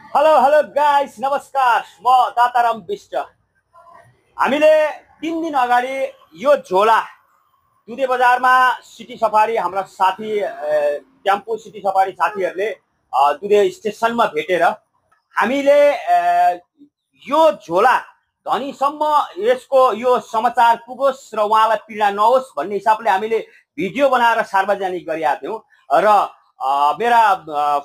Hello hello guys, नमस्कार। म दाताराम विष्ट। हामीले 3 दिन अगाडि यो झोला दुधे बजारमा सिटी सफारी हाम्रा साथी टेम्पो सिटी सफारी साथीहरूले दुधे स्टेसनमा भेटेर हामीले यो झोला धनीसम्म यसको यो समाचार पुगोस् र उहाँलाई पीडा नहोस् भन्ने हिसाबले हामीले भिडियो बनाएर सार्वजनिक गरेका थियौँ र मेरा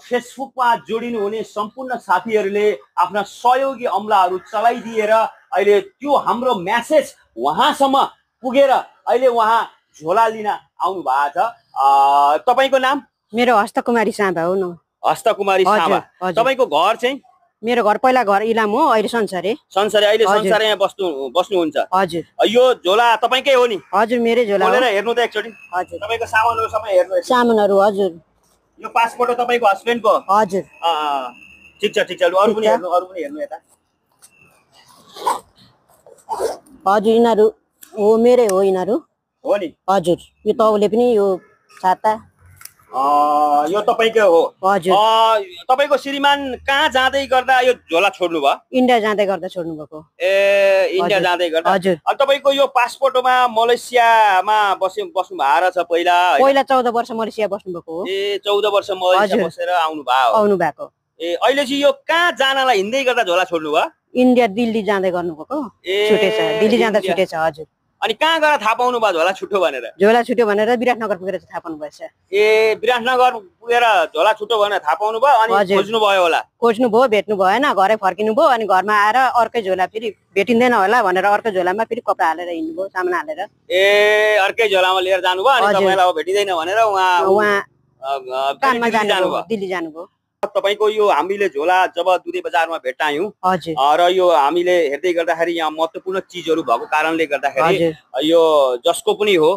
फेसबुकमा जोडिनु हुने सम्पूर्ण साथीहरूले आफ्ना सहयोगी अमलाहरू चलाइदिएर अहिले त्यो हाम्रो म्यासेज उहाँसम्म पुगेर अहिले उहाँ झोला लिन आउनु भएको छ। तपाईँको नाम? मेरो हस्तकुमारी साँबा हो न। हस्तकुमारी साँबा। तपाईँको घर चाहिँ? मेरो घर पहिला घर इलाम हो, अहिले संसारे। संसारे, अहिले संसारे बस्नुहुन्छ? हजुर। यो झोला तपाईँकै हो नि? हजुर, मेरै झोला हो। खोलेर हेर्नु त एकचोटि। हजुर। तपाईँको सामानहरू सबै हेर्नु। सामानहरू हजुर। यो पासपोर्ट हो तपाईँको हस्बेन्डको? हजुर। ठिक छ ठिक छ। अरू पनि हेर्नु यता। हजुर, यिनीहरू हो, मेरै हो यिनीहरू। हो नि? हजुर। यो तौले पनि यो छाता यो तपाईँकै हो? हजुर। तपाईँको श्रीमान कहाँ जाँदै गर्दा यो झोला छोड्नु भयो? इन्डिया जाँदै गर्दा छोड्नु भएको। ए, इन्डिया जाँदै गर्दा? हजुर। अनि तपाईँको यो पासपोर्टमा मलेसियामा बस्नु भएको रहेछ पहिला? पहिला 14 वर्ष मलेसिया बस्नु भएको हो। ए, 14 वर्ष मलेसिया बसेर आउनु भएको? ए, अहिले चाहिँ यो कहाँ जानलाई हिँड्दै गर्दा झोला छोड्नु भयो? इन्डिया दिल्ली जाँदै गर्नुभएको। छुटेछ, दिल्ली जाँदा छुटेछ। हजुर। अनि कहाँ गएर थाहा पाउनु भयो झोला छुट्यो भनेर? झोला छुट्यो भनेर विराटनगर पुगेर थाहा पाउनु भएछ। ए, विराटनगर पुगेर झोला छुट्यो भनेर थाहा पाउनु भयो अनि खोज्नु भयो होला? खोज्नु भयो, भेट्नु भएन, घरै फर्किनु भयो। अनि घरमा आएर अर्कै झोला फेरि भेटिँदैन होला भनेर अर्कै झोलामा फेरि कपडा हालेर हिँड्नु भयो, सामान हालेर। ए, अर्कै झोलामा लिएर जानुभयो अनि तपाईँलाई अब भेटिँदैन भनेर उहाँ काममा जानुभयो, दिल्ली जानुभयो। तपाईको यो हामीले झोला जब दुधे बजारमा भेटायौं र यो हामीले हेर्दै गर्दाखेरि यहाँ महत्त्वपूर्ण चीजहरू भएको कारणले गर्दाखेरि यो जसको पनि हो,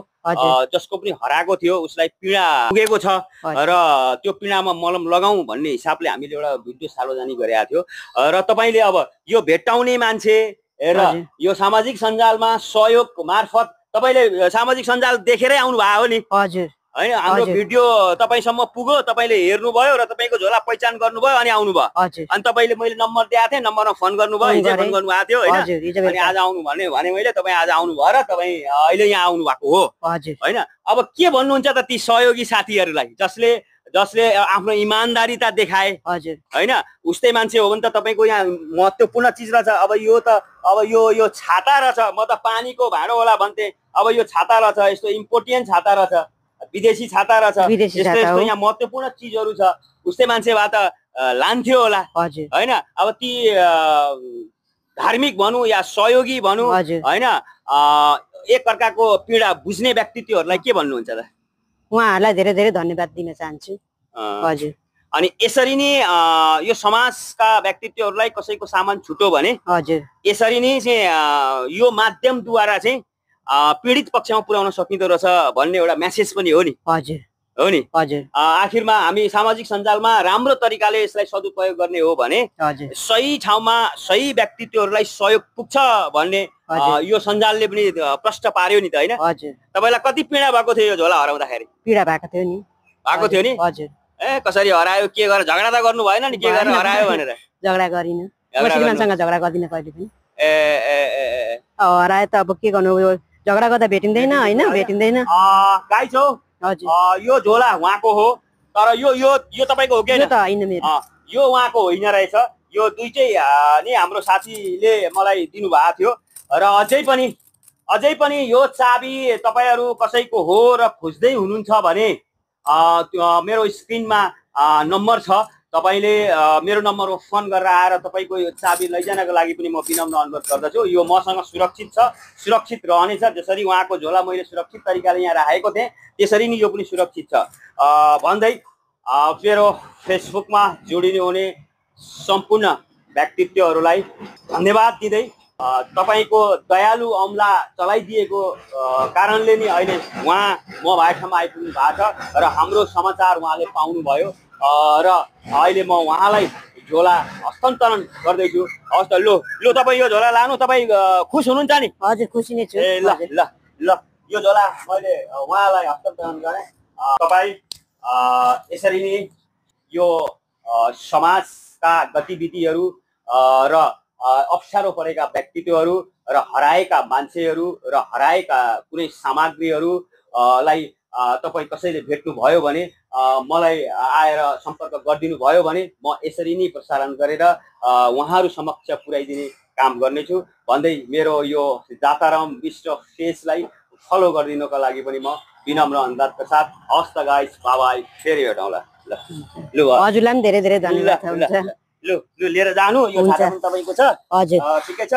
जसको पनि हराएको थियो उसलाई पीडा पुगेको छ र त्यो पीडामा मलम लगाऊ भन्ने हिसाबले हामीले एउटा भिडियो सार्वजनिक गरेका थियो र तपाईले अब यो भेट्टाउने मान्छे र यो सामाजिक सञ्जालमा सहयोग मार्फत तपाईले सामाजिक सञ्जाल देखेरै आउनु भयो हो नि? हजुर। हैन, हाम्रो भिडियो तपाईसम्म पुग्यो, तपाईले हेर्नुभयो र तपाईको झोला पहिचान गर्नुभयो अनि आउनुभयो। अनि तपाईले मैले नम्बर दिएको थिएँ, नम्बरमा फोन गर्नुभयो, हिजो फोन गर्नु भएको थियो हैन? अनि आज आउनु भने मैले तपाई आज आउनु भयो र तपाई अहिले यहाँ आउनु भएको हो हैन? अब के भन्नुहुन्छ त ती सहयोगी साथीहरूलाई जसले आफ्नो इमानदारीता देखाए हैन? उस्तै मान्छे हो भने त तपाईको यहाँ महत्त्वपूर्ण चीज रहेछ। अब यो छाता रहेछ, म त पानीको भाँडो होला भन्थे, अब यो छाता रहेछ, यस्तो इम्पोर्टेन्ट छाता रहेछ, विदेशी छाता रहेछ, यस्तो यहाँ महत्त्वपूर्ण चीजहरू छ। उस्तै मान्छे भए त लान्थ्यो होला हैन? अब ती धार्मिक भनौँ या सहयोगी भनौँ हैन, एक अर्काको पीडा बुझ्ने व्यक्तित्वहरूलाई के भन्नुहुन्छ त? उहाँहरूलाई धेरै धेरै धन्यवाद दिन चाहन्छु। हजुर। अनि यसरी नै यो समाजका व्यक्तित्वहरूलाई कसैको सामान छुट्यो भने यसरी नै चाहिँ यो माध्यमद्वारा चाहिँ पीडित पक्षमा पुर्याउन सकिँदो रहेछ भन्ने एउटा मेसेज पनि हो नि? हो नि? आखिरमा हामी सामाजिक सञ्जालमा राम्रो तरिकाले यसलाई सदुपयोग गर्ने हो भने सही ठाउँमा सही व्यक्तित्वहरूलाई सहयोग पुग्छ भन्ने यो सञ्जालले पनि प्रश्न पार्यो नि त हैन? तपाईलाई कति पीडा भएको थियो यो झोला हराउँदाखेरि? पीडा भएको थियो नि। भएको थियो नि? ए, कसरी हरायो, के गरेर, झगडा त गर्नु भएन नि? के गरेर हरायो भनेर? झगडा गरिन, म श्रीमानसँग झगडा गर्दिन कहिले पनि। हरायो त अब के गर्नु, झगडा गर्दा भेटिँदैन हैन? भेटिँदैन। गाइस हो, यो झोला उहाँको हो, तर यो तपाईको हो के? यो त हैन मेरो। यो उहाँको होइन रहेछ। यो दुईटै नि हाम्रो साथीले मलाई दिनु भएको थियो र अझै पनि यो चाबी तपाईहरु कसैको हो र खोज्दै हुनुहुन्छ भने मेरो स्क्रिनमा नम्बर छ, तपाईले मेरो नम्बरमा फोन गरेर आएर तपाईको यो चाबी लैजानको लागि पनि म विनम्र अनुरोध गर्दछु। यो मसँग सुरक्षित छ, सुरक्षित रहनेछ। जसरी उहाँको झोला मैले सुरक्षित तरिकाले यहाँ राखेको थिएँ त्यसरी नै यो पनि सुरक्षित छ भन्दै मेरो फेसबुकमा जोडिनु हुने सम्पूर्ण व्यक्तित्वहरूलाई धन्यवाद दिँदै तपाईको दयालु अमला चलाइदिएको कारणले नि अहिले उहाँ म भएको ठाउँमा आइपुग्नु भएको छ र हाम्रो समाचार उहाँले पाउनुभयो र अहिले म उहाँलाई झोला हस्तान्तरण गर्दैछु। हस् त, लो तपाईँ यो झोला लानु। तपाईँ खुस हुनुहुन्छ नि? हजुर, खुसी नै छु। ए, ल यो झोला मैले उहाँलाई हस्तान्तरण गरेँ। तपाईँ यसरी नै यो समाज विकासका गतिविधिहरू र अप्ठ्यारो परेका व्यक्तित्वहरू र हराएका मान्छेहरू र हराएका कुनै सामग्रीहरू लाई तपाईँ कसैले भेट्नुभयो भने मलाई आएर सम्पर्क गरिदिनु भयो भने म यसरी नै प्रसारण गरेर उहाँहरू समक्ष पुर्याइदिने काम गर्नेछु भन्दै मेरो यो जाताराम विष्ट पेजलाई फलो गरिदिनको लागि पनि म विनम्र अनुरोधका साथ हस्त गाइस बाबाई फेरि भेटौँला ल लु हजुरलाई पनि धेरै धेरै धन्यवाद हुन्छ लु लु लिएर जानु यो छाता पनि तपाईँको छ हजुर ठिकै छ